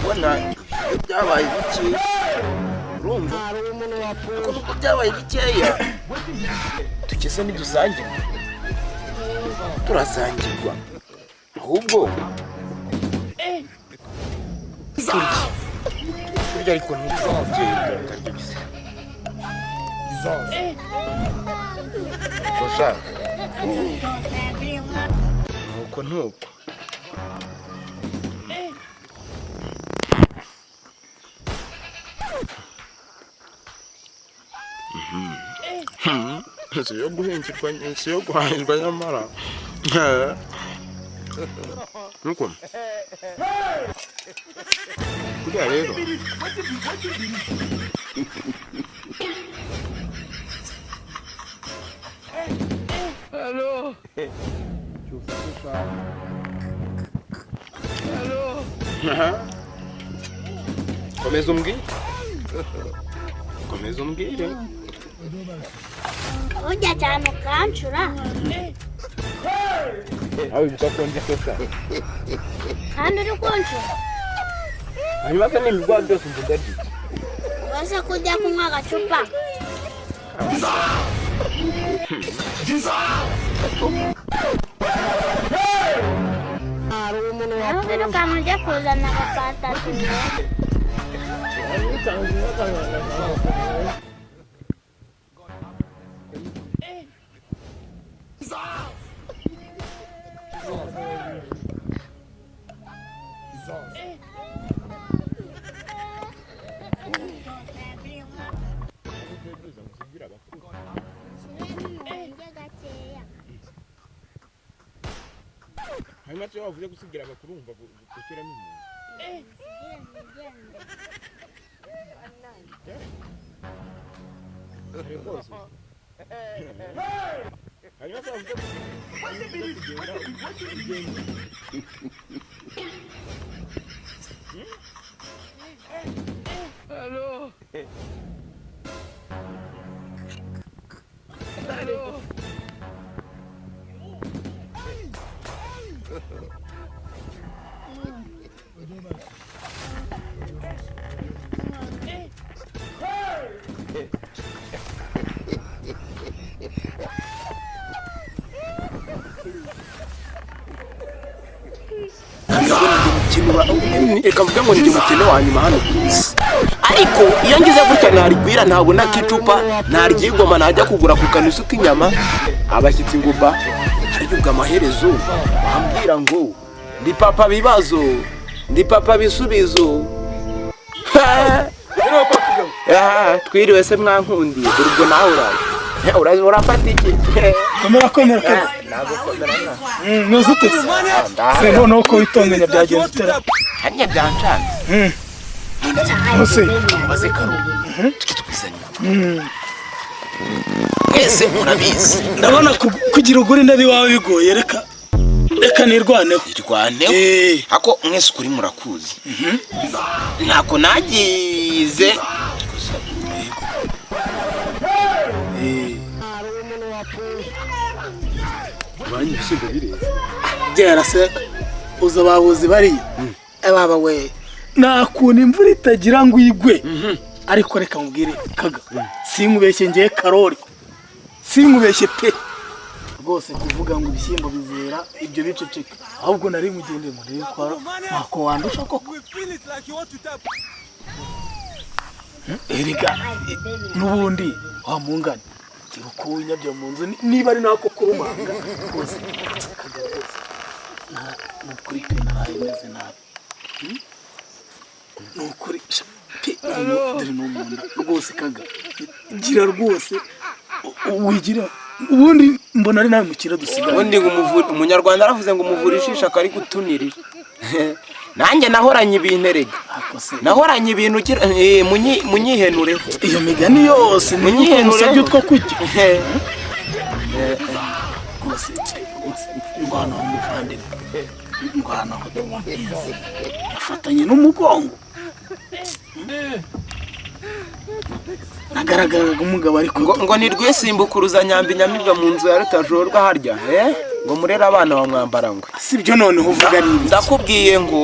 Bona byabaye iki urumva ko byabaye bikeya tukese nidusangirwa turasangirwa ahubwo turya ariko n'umubyeyi ukarya gisa Bosha nuko siyo guhingirwa siyo guhahirwa nyamara nuko kuriya rero Hello. Hello. Komeza umbwire Ujya cyane ukancura aho bitakonje kosa kandi uri kuncura hanyuma se n'ibigwa byose ndarya waze kujya kunywa agacupa naho birukanka ujya kuzana agafanta tunywe hanyuma se wavuze gusigira abakuru umva gushyiramo umuntu hanyuma se wavuze Hello. Hello. reka mvuge ngo ndi umukino wa nyuma hano ku isi ariko iyo ngize gutya narigwira ntabona k'icupa naryigoma najya kugura ku kanusu k'inyama abashyitsi nguba aribwa amaherezo bambwira ngo ndi papa bibazo ndi papa bisubizo twiriwe se mwankundiye urubwo nawe uraje urafata iki komera ntabwo komerana nuzutse se none ko witonganya byagenze utera hanya byancanze Mose maze karo tukitubizanya ese murabizi ndabona kugira uguri ndabi wawe bigoye reka nirwaneho ako mwese kuri murakuzi ntako nagize banyi bisigo bireze byarase uza babuzi bari ababa we nakuna imvura itagira ngo igwe ariko reka mubwire kaga sinkubeshye ngiye Karoli sinkubeshye pe rwose kuvuga ngo ibishyimbo bizera ibyo biceceka ahubwo nari mugende muri kwaro nako wandusha koko erega nubundi wamungana kiruko winyabyo mu nzu niba ari nako kurumanga rwose kaga rwose nukuri pe narayimeze nabi nukuri pe dore n'umuntu rwose kaga gira rwose wigira ubundi mbona ari nawe mukira dusigaye ubundi umunyarwanda aravuze ngo umuvurishisha akari gutunirira nanjye nahoranye ibintu erega nahoranye ibintu munyihenure iyo migani yose munyihenure by'utwo kujya rwose ngwana w'umuvandimwe ngwana afatanye n'umugongo nagaragaraga umugabo ariko ngo ni rwisimbukuruza nyambi nyamibwa mu nzu ya rutajorwa harya ngo murere abana wa mwambarangwe sibyo noneho uvuga niba ndakubwiye ngo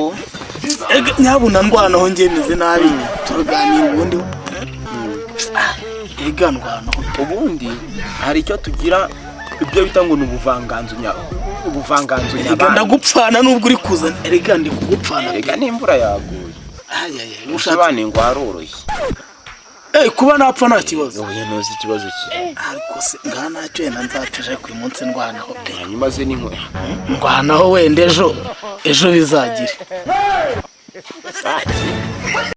nyabuna ndwanaho ngemeze nabi turaganira ubundi ega ndwanaho ubundi hari icyo tugira ibyo bita ngo ni ubuvanganzo nyabana ndagupfana nubwo uri kuzana erega ndi kugupfana erega n'imvura yaguye ushabane ngo haroroshye kuba napfa nta kibazo oya nozi ikibazo ki ariko se ngaha ntacyo yenda nzateje ku munsi ndwanaho hanyuma ze n'inkwe ndwanaho wenda ejo bizagire